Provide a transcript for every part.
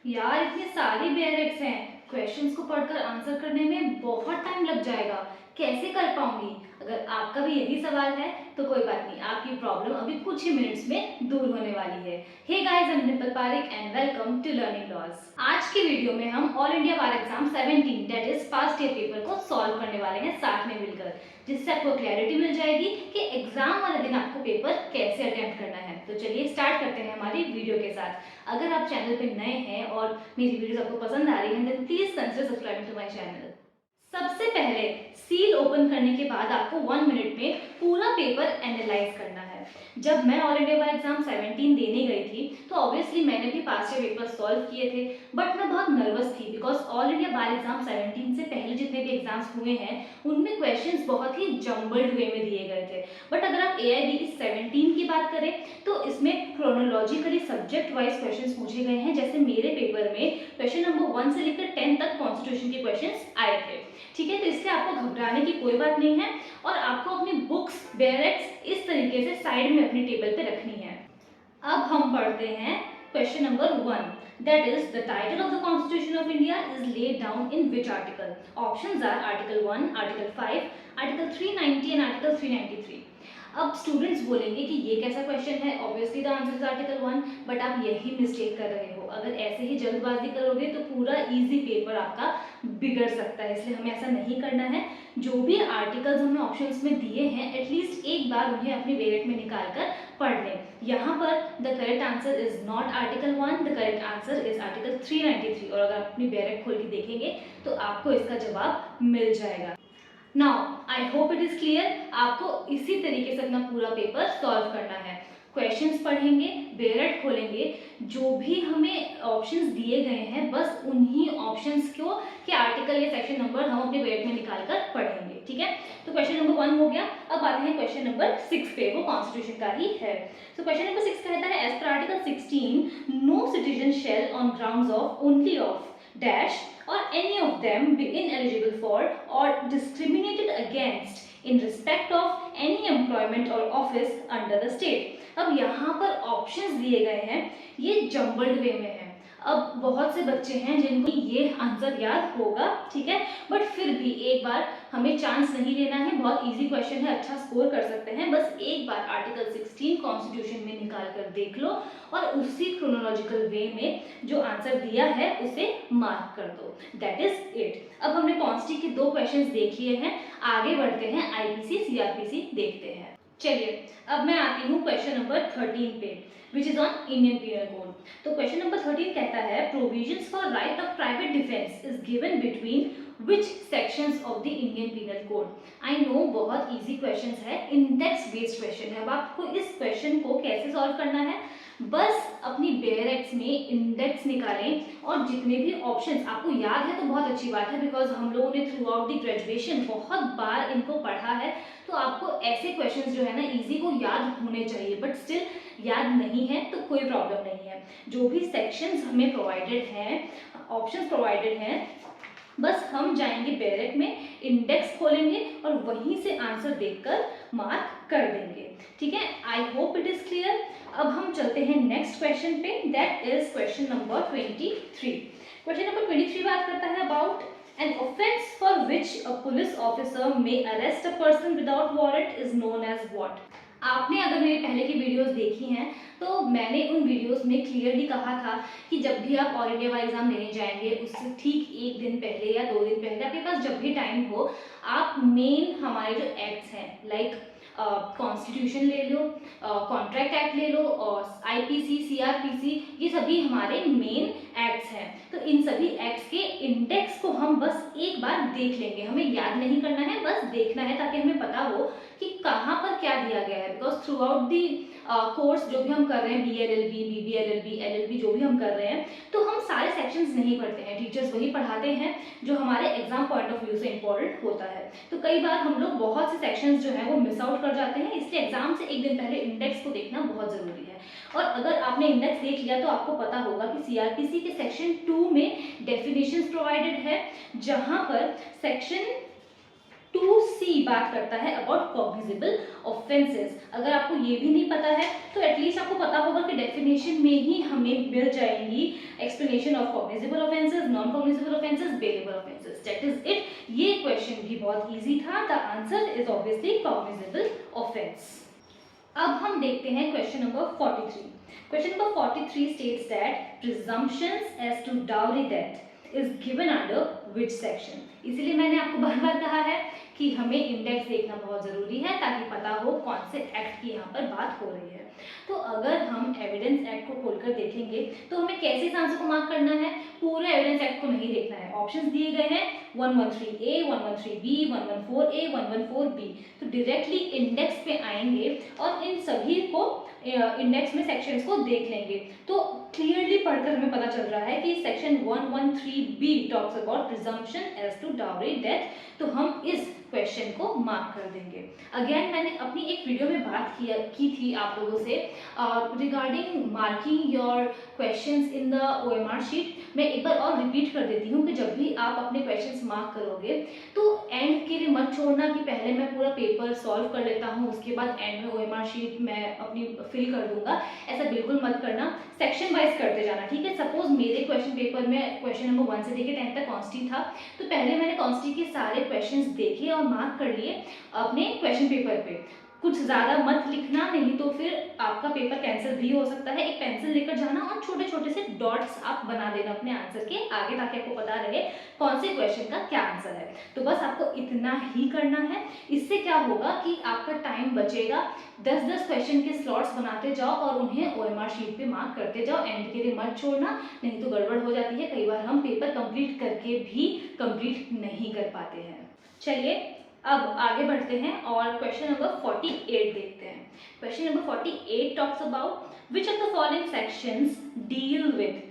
यार इतने सारे बेयरक्स हैं, क्वेश्चंस को पढ़कर आंसर करने में बहुत टाइम लग जाएगा। कैसे कर पाऊंगी? अगर आपका भी यही सवाल है तो कोई बात नहीं, आपकी प्रॉब्लम अभी कुछ ही मिनट्स में दूर होने वाली है। Hey guys, I am Dimple Parekh and welcome to Learning Laws. आज की वीडियो में हम all India bar exam 17 that is past year paper को सॉल्व करने वाले हैं साथ में मिलकर, जिससे आपको क्लैरिटी मिल जाएगी कि एग्जाम वाले दिन आपको पेपर कैसे अटेम्प्ट करना है। तो चलिए स्टार्ट करते हैं हमारी वीडियो के साथ। अगर आप चैनल पे नए हैं और मेरी वीडियोस आपको पसंद आ रही हैं then please consider subscribing to my channel. सबसे पहले सील ओपन करने के बाद आपको 1 मिनट में पूरा पेपर एनालाइज करना है। जब मैं ऑल इंडिया बार एग्जाम 17 देने गई थी तो ऑब्वियसली मैंने भी पास्ट ईयर पेपर सॉल्व किए थे, बट मैं बहुत नर्वस थी because all India bar exam 17 से पहले जितने भी एग्जाम्स हुए हैं उनमें क्वेश्चंस बहुत ही जम्बल्ड वे में दिए गए थे। बट अगर आप AIBE 17 की बात करें तो इसमें क्रोनोलॉजिकली सब्जेक्ट वाइज क्वेश्चंस पूछे गए हैं। जैसे मेरे पेपर में क्वेश्चन नंबर 1 से लेकर 10 तक कॉन्स्टिट्यूशन के क्वेश्चंस आए थे। ठीक है, तो इसलिए आपको घबराने की कोई बात नहीं है और आपको अपनी बुक्स बेयरक्स इस तरीके से साइड में अपने टेबल पे रखनी है। अब हम पढ़ते हैं question number 1, that is the title of the Constitution of India is laid down in which article? Options are Article 1, Article 5, Article 390 and Article 393. अब स्टूडेंट्स बोलेंगे कि ये कैसा क्वेश्चन है, obviously the answer is article 1, but आप यही mistake कर रहे हो। अगर ऐसे ही जल्दबाजी करोगे तो पूरा इजी पेपर आपका बिगड़ सकता है, इसलिए हमें ऐसा नहीं करना है। जो भी आर्टिकल्स हमने ऑप्शंस में दिए हैं एटलीस्ट एक बार उन्हें अपनी वेरेट में निकाल कर पढ़ लें। यहाँ पर the correct answer is not article 1, the correct answer is article 393 और अगर आप अपनी वेरेट खोल के देखेंगे तो आपको इसका जवाब मिल जाएगा। Now I hope it is clear. आपको इसी तरीके से अपना पूरा पेपर सॉल्व करना है। क्वेश्चंस पढ़ेंगे, बेयरट खोलेंगे, जो भी हमें ऑप्शंस दिए गए हैं बस उन्हीं ऑप्शंस को के आर्टिकल या सेक्शन नंबर हम अपने बेयरट में निकाल कर पढ़ेंगे। ठीक है, तो क्वेश्चन नंबर 1 हो गया। अब आते हैं क्वेश्चन नंबर 6 पे, वो कॉन्स्टिट्यूशन का ही है। तो क्वेश्चन नंबर 6 कहता है as per article 16 no citizen shall on grounds of only of dash or any of them be ineligible for or discriminated against in respect of any employment or office under the state. अब यहाँ पर options दिए गए हैं, ये jumbled वे में है। अब बहुत से बच्चे हैं जिनको ये आंसर याद होगा, ठीक है, बट फिर भी एक बार हमें चांस नहीं लेना है। बहुत इजी क्वेश्चन है, अच्छा स्कोर कर सकते हैं। बस एक बार आर्टिकल 16 कॉन्स्टिट्यूशन में निकाल कर देख लो और उसी क्रोनोलॉजिकल वे में जो आंसर दिया है उसे मार्क कर दो, दैट इज इट। अब हमने कॉन्स्टी के 2 क्वेश्चंस देख लिए हैं, आगे बढ़ते हैं IPC CRPC देखते हैं। चलिए अब मैं आती हूँ क्वेश्चन नंबर 13 पे, which is on Indian penal code. तो क्वेश्चन नंबर 13 कहता है provisions for right of private defence is given between which sections of the Indian penal code. I know बहुत इजी क्वेश्चन है, इंडेक्स बेस्ड क्वेश्चन है। अब आपको इस question को कैसे सॉल्व करना है, बस अपनी बेयरक्स में इंडेक्स निकालें और जितने भी ऑप्शंस आपको याद है तो बहुत अच्छी बात है बिकॉज हम लोगों ने थ्रू आउट द ग्रेजुएशन बहुत बार इनको पढ़ा है। तो आपको ऐसे क्वेश्चंस जो है ना इजी को याद होने चाहिए, बट स्टिल याद नहीं है तो कोई प्रॉब्लम नहीं है। जो भी सेक्शंस हमें प्रोवाइडेड हैं, ऑप्शंस प्रोवाइडेड हैं, बस हम जाएंगे बेयरक में, इंडेक्स खोलेंगे और वहीं से आंसर देखकर मार्क कर देंगे। ठीक है, I hope it is clear. अब हम चलते हैं नेक्स्ट क्वेश्चन पे, that is question number 23। Question number 23 बात करता है about an offence for which a police officer may arrest a person without warrant is known as what. आपने अगर मेरे पहले की वीडियोस देखी हैं तो मैंने उन वीडियोस में क्लियरली कहा था कि जब भी आप ऑल इंडिया वाइज एग्जाम देने जाएंगे उससे ठीक 1 दिन पहले या 2 दिन पहले आपके पास जब भी टाइम हो, आप मेन हमारे जो एक्ट्स हैं लाइक कॉन्स्टिट्यूशन ले लो, कॉन्ट्रैक्ट एक्ट ले लो और IPC CRPC, ये सभी हमारे मेन एक्ट्स हैं। तो इन सभी एक्ट्स के इंडेक्स को हम बस एक बार देख लेंगे, हमें याद नहीं करना है, बस देखना है ताकि हमें पता हो कि कहाँ पर क्या दिया गया है। Because through out the course जो भी हम कर रहे हैं, BLLB BBLLB LLB जो भी हम कर रहे हैं, तो हम सारे सेक्शंस नहीं पढ़ते हैं, टीचर्स वही पढ़ाते हैं जो हमारे एग्जाम पॉइंट ऑफ व्यू से इंपॉर्टेंट होता है। तो कई बार हम लोग बहुत से सेक्शंस जो है वो मिस आउट कर जाते हैं, इसलिए एग्जाम से 1 दिन पहले इंडेक्स को देखना बहुत जरूरी है। और अगर आपने इंडेक्स देख लिया तो आपको पता होगा कि CRPC के सेक्शन 2 में डेफिनेशंस प्रोवाइडेड है, जहां पर सेक्शन 2C बात करता है अबाउट कॉग्निजेबल ऑफेंसेस। अगर आपको ये भी नहीं पता है तो एटलीस्ट आपको पता होगा कि डेफिनेशन में ही हमें मिल जाएंगी explanation definition of cognizable offenses, non cognizable offenses, bailable offenses. That is it. ये क्वेश्चन भी बहुत इजी था. The answer is obviously cognizable offense. अब हम देखते हैं question number 43. Question number 43 states that presumptions as to dowry debt is given under which section. इसलिए मैंने आपको बार बार कहा है कि हमें इंडेक्स देखना बहुत ज़रूरी है ताकि पता हो कौन से एक्ट की यहाँ पर बात हो रही है. तो अगर हम एविडेंस एक्ट को खोलकर देखेंगे तो हमें कैसे इस आंसर को मार्क करना है. पूरे एविडेंस एक्ट को नहीं देखना है. ऑप्शंस दिए गए हैं 113A, 113B, 114A, 114B. तो डायरेक्टली इंडेक्स पे आएंगे और इन सभी को इंडेक्स में सेक्शंस को देख लेंगे. तो क्लियरली पढ़कर हमें पता चल रहा है कि section 113B talks about presumption as to dowry death. तो हम इस क्वेश्चन को मार्क कर देंगे. अगेन मैंने अपनी एक वीडियो में बात की थी आप लोगों से regarding marking your questions in the OMR sheet. मैं एक बार और रिपीट कर देती हूँ कि जब भी आप अपने क्वेश्चंस मार्क करोगे तो एंड के लिए मत छोड़ना कि पहले मैं पूरा पेपर सॉल्व कर लेता हूँ उसके बाद एंड में OMR शीट मैं अपनी फिल कर दूंगा. ऐसा बिल्कुल मत करना. सेक्शन वाइज करते जाना. ठीक है. सपोज मेरे क्वेश्चन पेपर में क्वेश्चन नंबर 1 से लेकर 10 तक कॉन्स्टी था तो पहले मैंने कॉन्स्टी के सारे क्वेश्चंस देखे और मार्क कर लिए अपने क्वेश्चन पेपर पे. कुछ ज़्यादा मत लिखना नहीं तो फिर आपका पेपर कैंसिल भी हो सकता है. एक पेंसिल लेकर जाना और छोटे छोटे से डॉट्स आप बना देना अपने आंसर के आगे ताकि आपको पता रहे कौन से क्वेश्चन का क्या आंसर है. तो बस आपको इतना ही करना है. इससे क्या होगा कि आपका टाइम बचेगा. 10-10 क्वेश्चन के स्लॉट्स बनाते जाओ और उन्हें OMR शीट पे मार्क करते जाओ. एंड के लिए मत छोड़ना नहीं तो गड़बड़ हो जाती है. कई बार हम पेपर कंप्लीट करके भी कंप्लीट नहीं कर पाते हैं. चलिए अब आगे बढ़ते हैं और क्वेश्चन नंबर 48 देखते हैं. Question number 48 talks about which of the following sections deal with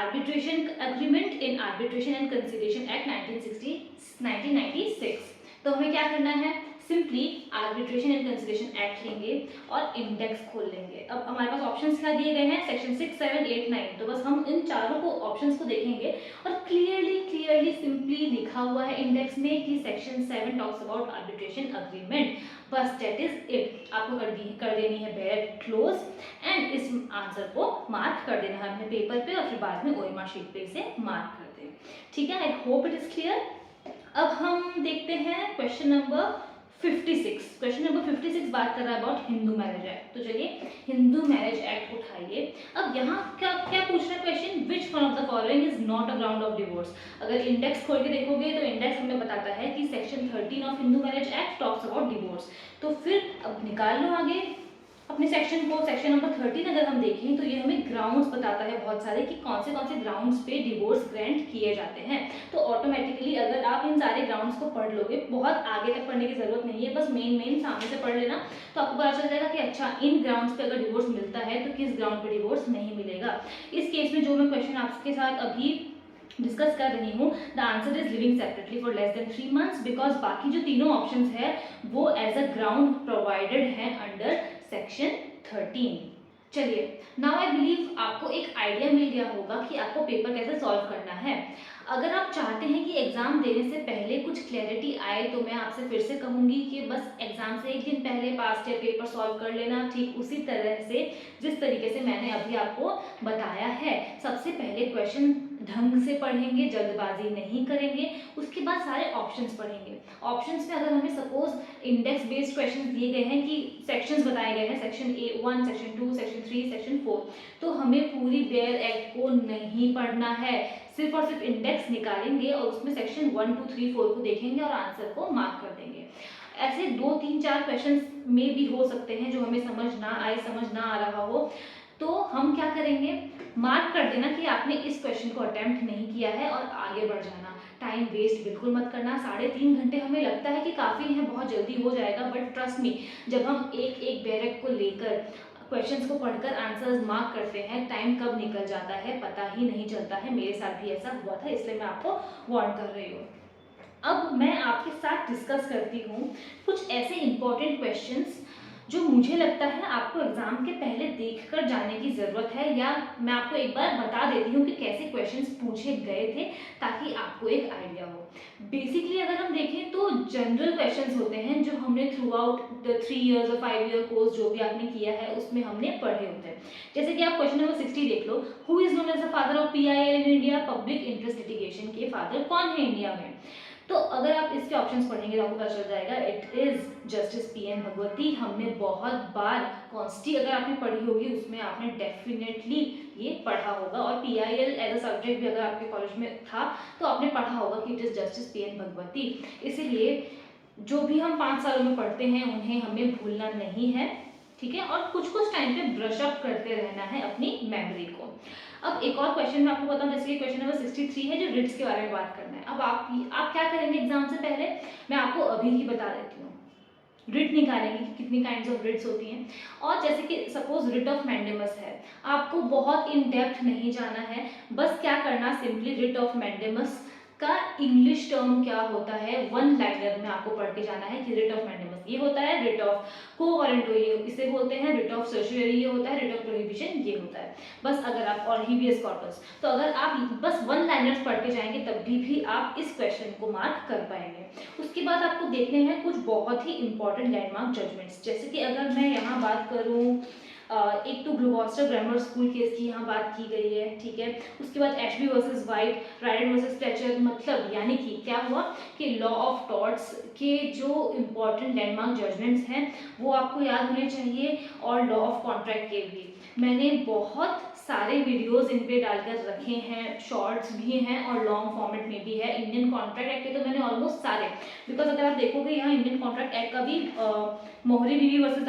arbitration agreement in arbitration and conciliation act 1996. तो हमें क्या करना है. Simply arbitration and conciliation act लेंगे और इंडेक्स खोल लेंगे. अब हमारे पास ऑप्शंस क्या दिए गए हैं सेक्शन 6, 7, 8, 9. तो बस हम इन चारों को ऑप्शंस को देखेंगे और क्लियरली सिंपली लिखा हुआ है इंडेक्स में कि section 7 talks about arbitration agreement. बस दैट इज इट. आपको कर देनी है ब्रैकेट क्लोज एंड इस आंसर को मार्क कर देना है अपने पेपर पे और फिर बाद में OMR शीट पे इसे मार्क कर दें. ठीक है. I hope it is clear. अब हम देखते हैं क्वेश्चन नंबर 56. क्वेश्चन नंबर 56 बात कर रहा है अबाउट हिंदू मैरिज एक्ट. तो चलिए हिंदू मैरिज एक्ट उठाइए. अब यहाँ क्या पूछ रहा है question. Which one of the following is not a ground of divorce. अगर इंडेक्स खोल के देखोगे तो इंडेक्स हमें बताता है कि section 13 of Hindu marriage act talks about divorce. तो फिर अब निकाल लो आगे अपने सेक्शन को. सेक्शन नंबर 13 अगर हम देखें तो ये हमें ग्राउंड्स बताता है बहुत सारे कि कौन से ग्राउंड्स पे डिवोर्स ग्रांट किए जाते हैं. तो ऑटोमेटिकली अगर आप इन सारे ग्राउंड्स को पढ़ लोगे बहुत आगे तक पढ़ने की जरूरत नहीं है. बस मेन सामने से पढ़ लेना तो आपको पता चल जाएगा कि अच्छा इन ग्राउंड्स पे अगर डिवोर्स मिलता है तो किस ग्राउंड पे डिवोर्स नहीं मिलेगा. इस केस में जो मैं क्वेश्चन आपके साथ अभी डिस्कस कर रही हूँ the answer is living separately for less than 3 months because बाकी जो तीनों ऑप्शंस है वो एज अ ग्राउंड प्रोवाइडेड है अंडर सेक्शन 13. चलिए नाउ आई बिलीव आपको एक आइडिया मिल गया होगा कि आपको पेपर कैसे सॉल्व करना है. अगर आप चाहते हैं कि एग्जाम देने से पहले कुछ क्लैरिटी आए तो मैं आपसे फिर से कहूँगी कि बस एग्जाम से एक दिन पहले पास्ट ईयर पेपर सॉल्व कर लेना. ठीक उसी तरह से जिस तरीके से मैंने अभी आपको बताया है. सबसे पहले क्वेश्चन ढंग से पढ़ेंगे, जल्दबाजी नहीं करेंगे. उसके बाद सारे ऑप्शंस पढ़ेंगे. ऑप्शंस में अगर हमें सपोज इंडेक्स बेस्ड क्वेश्चंस दिए गए हैं कि सेक्शंस बताए गए हैं सेक्शन 1, सेक्शन 2, सेक्शन 3, सेक्शन 4 तो हमें पूरी बेयर एक्ट को नहीं पढ़ना है. सिर्फ और सिर्फ इंडेक्स निकालेंगे और उसमें सेक्शन 1, 2, 3, 4 को देखेंगे और आंसर को मार्क कर देंगे. ऐसे 2, 3, 4 क्वेश्चंस में भी हो सकते हैं जो हमें समझ ना आ रहा हो. तो हम क्या करेंगे मार्क कर देना कि आपने इस क्वेश्चन को अटेम्प्ट नहीं किया है और आगे बढ़ जाना. टाइम वेस्ट बिल्कुल मत करना. 3.5 घंटे हमें लगता है कि काफ़ी है, बहुत जल्दी हो जाएगा, बट ट्रस्ट मी जब हम एक बैरक को लेकर क्वेश्चंस को पढ़कर आंसर्स मार्क करते हैं टाइम कब निकल जाता है पता ही नहीं चलता है. मेरे साथ भी ऐसा हुआ था इसलिए मैं आपको वार्न कर रही हूँ. अब मैं आपके साथ डिस्कस करती हूँ कुछ ऐसे इंपॉर्टेंट क्वेश्चंस जो मुझे लगता है आपको एग्जाम के पहले देख कर जाने की ज़रूरत है, या मैं आपको एक बार बता देती हूँ कि कैसे क्वेश्चंस पूछे गए थे ताकि आपको एक आइडिया हो। बेसिकली अगर हम देखें तो जनरल क्वेश्चंस होते हैं जो हमने थ्रू आउट द 3 इयर्स और 5 ईयर कोर्स जो भी आपने किया है उसमें हमने पढ़े होते हैं। जैसे कि आप क्वेश्चन नंबर 60 देख लो, who is known as the father of PIL in India? Public interest litigation के फादर कौन है इंडिया में? तो अगर आप इसके ऑप्शंस पढ़ेंगे तो आपको पता चल जाएगा, it is justice PN Bhagwati. हमने बहुत बार कॉन्स्टी अगर आपने पढ़ी होगी उसमें आपने डेफिनेटली ये पढ़ा होगा, और पीआईएल एज अ सब्जेक्ट भी अगर आपके कॉलेज में था तो आपने पढ़ा होगा कि it is justice PN Bhagwati. इसीलिए जो भी हम 5 सालों में पढ़ते हैं उन्हें हमें भूलना नहीं है, ठीक है, और कुछ कुछ टाइम पे ब्रश अप करते रहना है अपनी मेमोरी को। अब एक और क्वेश्चन मैं आपको बताऊं, जैसे कि क्वेश्चन नंबर 63 है जो रिट्स के बारे में बात करना है। अब आप क्या करेंगे एग्जाम से पहले, मैं आपको अभी ही बता देती हूँ। रिट निकालेंगे कि कितनी काइंड्स ऑफ रिट्स होती हैं, और जैसे कि सपोज रिट ऑफ मैंडेमस है, आपको बहुत इन डेप्थ नहीं जाना है, बस क्या करना, सिंपली रिट ऑफ मैंडेमस का इंग्लिश टर्म क्या होता है, वन लाइनर में आपको पढ़ के जाना है कि रिट ऑफ मैंडेमस ये होता है, रिट ऑफ को वारंटो ये इसे बोलते हैं, रिट ऑफ सर्शियरी ये होता है, रिट ऑफ प्रोहिबिशन ये होता है। बस अगर आप, और हीबियस कॉर्पस, तो अगर आप बस वन लाइनर्स पढ़ के जाएंगे तब भी आप इस क्वेश्चन को मार्क कर पाएंगे। उसके बाद आपको देखने हैं कुछ बहुत ही इंपॉर्टेंट लैंडमार्क जजमेंट्स, जैसे कि अगर मैं यहाँ बात करूँ, एक तो ग्लूकोस्टर ग्रामर स्कूल केस की यहाँ बात की गई है, ठीक है। उसके बाद Ashby versus white, ridden versus Fletcher, मतलब यानी कि क्या हुआ कि लॉ ऑफ टॉर्ट्स के जो इम्पोर्टेंट लैंडमार्क जजमेंट्स हैं वो आपको याद होने चाहिए, और लॉ ऑफ कॉन्ट्रैक्ट के भी मैंने बहुत सारे वीडियोस इन पे डालकर रखे हैं, शॉर्ट्स भी हैं और लॉन्ग फॉर्मेट में भी है। इंडियन कॉन्ट्रैक्ट एक्ट के तो मैंने ऑलमोस्ट सारे, बिकॉज अगर आप देखोगे यहाँ इंडियन कॉन्ट्रैक्ट एक्ट का भी मोहरी बीवी वर्सेस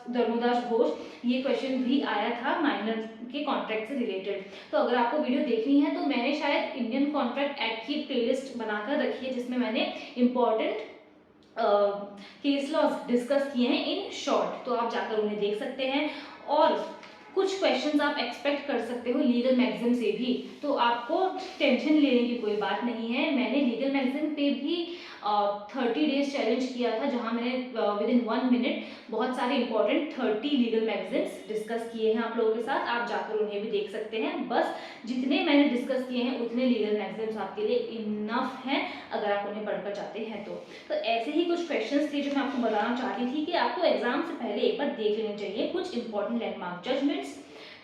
धर्मोदास घोष ये क्वेश्चन भी आया था माइनर के कॉन्ट्रैक्ट से रिलेटेड। तो अगर आपको वीडियो देखनी है तो मैंने शायद इंडियन कॉन्ट्रैक्ट एक्ट की प्लेलिस्ट बनाकर रखी है जिसमें मैंने इंपॉर्टेंट केस लॉज डिस्कस किए हैं इन शॉर्ट, तो आप जाकर उन्हें देख सकते हैं। और कुछ क्वेश्चंस आप एक्सपेक्ट कर सकते हो लीगल मैगजीन से भी, तो आपको टेंशन लेने की कोई बात नहीं है। मैंने लीगल मैगजीन पे भी 30 डेज चैलेंज किया था, जहां मैंने विद इन 1 मिनट बहुत सारे इंपॉर्टेंट 30 लीगल मैगजीन्स डिस्कस किए हैं आप लोगों के साथ, आप जाकर उन्हें भी देख सकते हैं। बस जितने मैंने डिस्कस किए हैं उतने लीगल मैगजीन्स आपके लिए इनफ हैं अगर आप उन्हें पढ़कर जाते हैं तो ऐसे ही कुछ क्वेश्चंस थे जो मैं आपको बताना चाहती थी कि आपको एग्जाम से पहले एक बार देख लेने चाहिए कुछ इंपॉर्टेंट लैंडमार्क जजमेंट्स,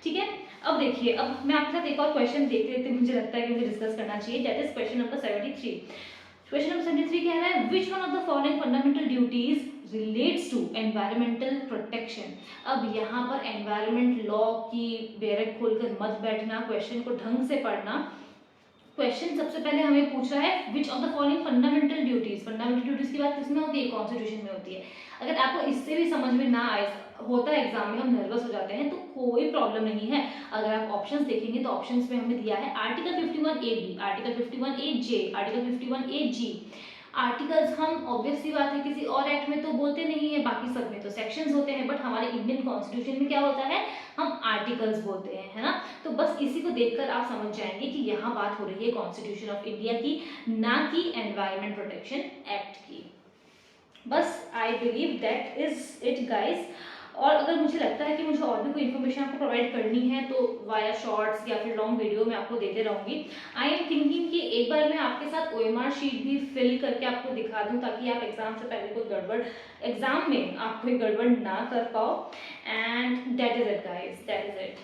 ठीक है। अब देखिए, अब मैं आपके साथ एक और क्वेश्चन देखते देखते मुझे लगता है कि मुझे डिस्कस करना चाहिए, that is question number 73। Question number 73 कह रहा है, which one of the following fundamental duties relates to environmental protection. अब यहाँ पर एनवायरमेंट लॉ की बैरक खोलकर मत बैठना, क्वेश्चन को ढंग से पढ़ना। क्वेश्चन सबसे पहले हमें पूछ रहा है which of the following fundamental duties. Fundamental duties की बात किसमें होती है, कॉन्स्टिट्यूशन में होती है। अगर आपको इससे भी समझ में ना आए, होता है एग्जाम में हम नर्वस हो जाते हैं, तो कोई प्रॉब्लम नहीं है। अगर आप ऑप्शंस देखेंगे तो ऑप्शंस में हमें दिया है article 51A B, article 51A J, article 51A G. Articles हम ऑब्वियस सी बात है किसी और एक्ट में तो बोलते नहीं है, बाकी सब में तो सेक्शंस होते हैं, बट हमारे इंडियन कॉन्स्टिट्यूशन में क्या होता है, हम आर्टिकल्स बोलते हैं, है ना। तो बस इसी को देखकर आप समझ जाएंगे कि यहाँ बात हो रही है कॉन्स्टिट्यूशन ऑफ इंडिया की, ना कि एनवायरमेंट प्रोटेक्शन एक्ट की। बस I believe that is it guys. और अगर मुझे लगता है कि मुझे और भी कोई इन्फॉर्मेशन आपको प्रोवाइड करनी है तो वाया शॉर्ट्स या फिर लॉन्ग वीडियो में आपको देते रहूंगी। आई एम थिंकिंग कि एक बार मैं आपके साथ ओएमआर शीट भी फिल करके आपको दिखा दूं, ताकि आप एग्जाम से पहले कोई गड़बड़, एग्जाम में आप कोई गड़बड़ ना कर पाओ। And that is it guys, that is it.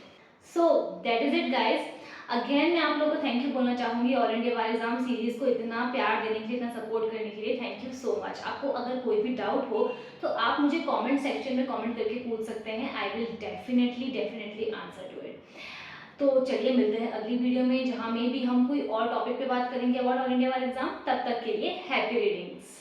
So that is it guys. Again मैं आप लोगों को थैंक यू बोलना चाहूंगी ऑल इंडिया वार एग्जाम सीरीज को इतना प्यार देने के लिए, इतना सपोर्ट करने के लिए, थैंक यू सो मच। आपको अगर कोई भी डाउट हो तो आप मुझे कमेंट सेक्शन में कमेंट करके पूछ सकते हैं, I will definitely answer to it. तो चलिए मिलते हैं अगली वीडियो में, जहां में भी हम कोई और टॉपिक पे बात करेंगे about all India war exam. तब तक के लिए हैप्पी रीडिंग्स।